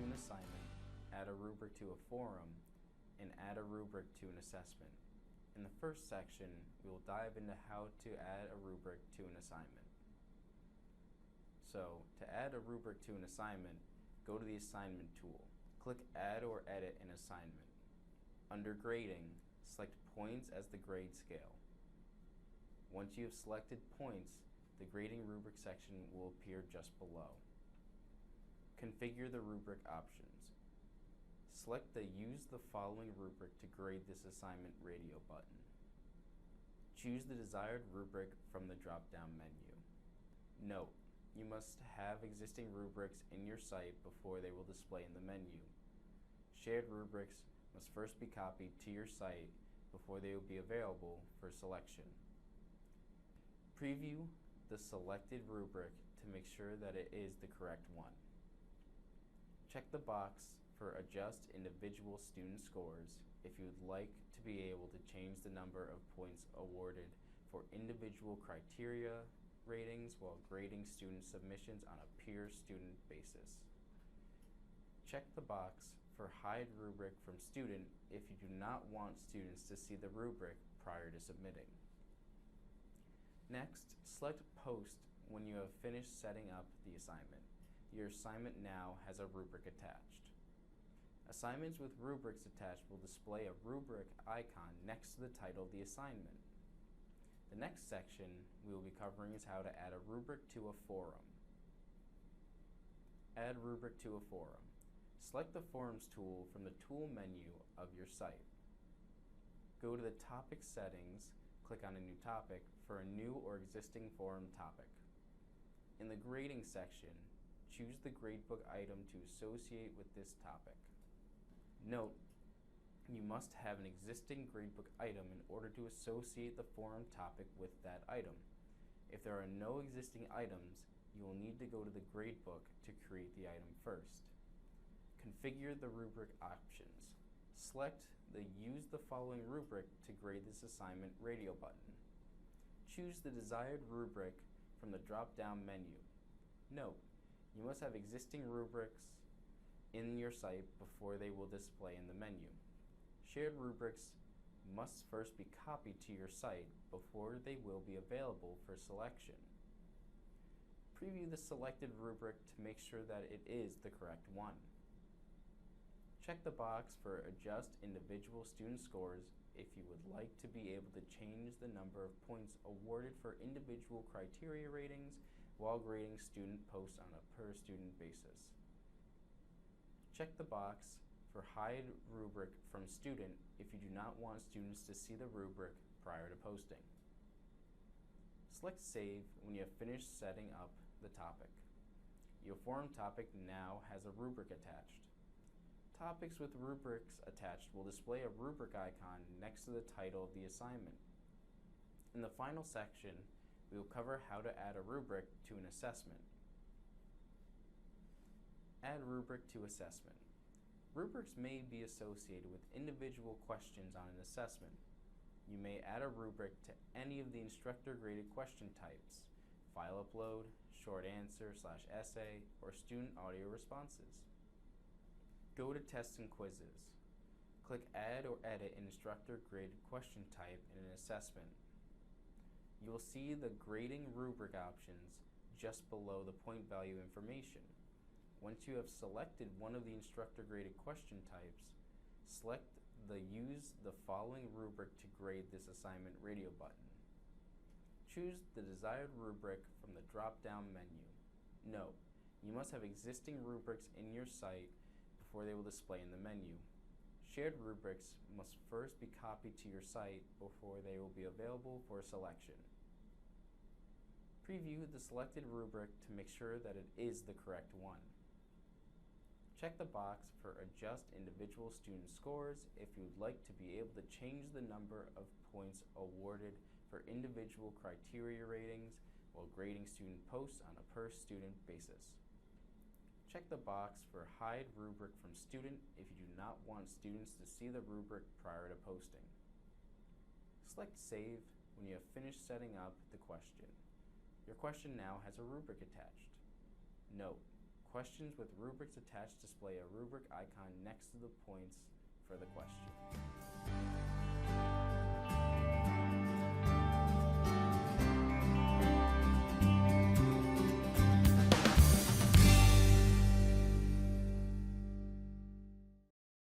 to an assignment, add a rubric to a forum, and add a rubric to an assessment. In the first section, we will dive into how to add a rubric to an assignment. So, to add a rubric to an assignment, go to the Assignment tool. Click Add or Edit an Assignment. Under Grading, select Points as the grade scale. Once you have selected Points, the Grading Rubric section will appear just below. Configure the rubric options. Select the Use the following rubric to grade this assignment radio button. Choose the desired rubric from the drop-down menu. Note: you must have existing rubrics in your site before they will display in the menu. Shared rubrics must first be copied to your site before they will be available for selection. Preview the selected rubric to make sure that it is the correct one. Check the box for Adjust Individual Student Scores if you would like to be able to change the number of points awarded for individual criteria ratings while grading student submissions on a peer-student basis. Check the box for Hide Rubric from Student if you do not want students to see the rubric prior to submitting. Next, select Post when you have finished setting up the assignment. Your assignment now has a rubric attached. Assignments with rubrics attached will display a rubric icon next to the title of the assignment. The next section we will be covering is how to add a rubric to a forum. Add rubric to a forum. Select the Forums tool from the Tool menu of your site. Go to the Topic Settings, click on a new topic for a new or existing forum topic. In the Grading section, choose the gradebook item to associate with this topic. Note: you must have an existing gradebook item in order to associate the forum topic with that item. If there are no existing items, you will need to go to the gradebook to create the item first. Configure the rubric options. Select the Use the following rubric to grade this assignment radio button. Choose the desired rubric from the drop-down menu. Note: you must have existing rubrics in your site before they will display in the menu. Shared rubrics must first be copied to your site before they will be available for selection. Preview the selected rubric to make sure that it is the correct one. Check the box for Adjust Individual Student Scores if you would like to be able to change the number of points awarded for individual criteria ratings while grading student posts on a per-student basis. Check the box for Hide Rubric from Student if you do not want students to see the rubric prior to posting. Select Save when you have finished setting up the topic. Your forum topic now has a rubric attached. Topics with rubrics attached will display a rubric icon next to the title of the assignment. In the final section, we will cover how to add a rubric to an assessment. Add rubric to assessment. Rubrics may be associated with individual questions on an assessment. You may add a rubric to any of the instructor-graded question types: file upload, short answer/essay, or student audio responses. Go to Tests and Quizzes. Click Add or Edit an instructor-graded question type in an assessment. You will see the grading rubric options just below the point value information. Once you have selected one of the instructor-graded question types, select the Use the following rubric to grade this assignment radio button. Choose the desired rubric from the drop-down menu. Note: you must have existing rubrics in your site before they will display in the menu. Shared rubrics must first be copied to your site before they will be available for selection. Preview the selected rubric to make sure that it is the correct one. Check the box for Adjust Individual Student Scores if you would like to be able to change the number of points awarded for individual criteria ratings while grading student posts on a per-student basis. Check the box for Hide Rubric from Student if you do not want students to see the rubric prior to posting. Select Save when you have finished setting up the question. Your question now has a rubric attached. Note: Questions with rubrics attached display a rubric icon next to the points for the question.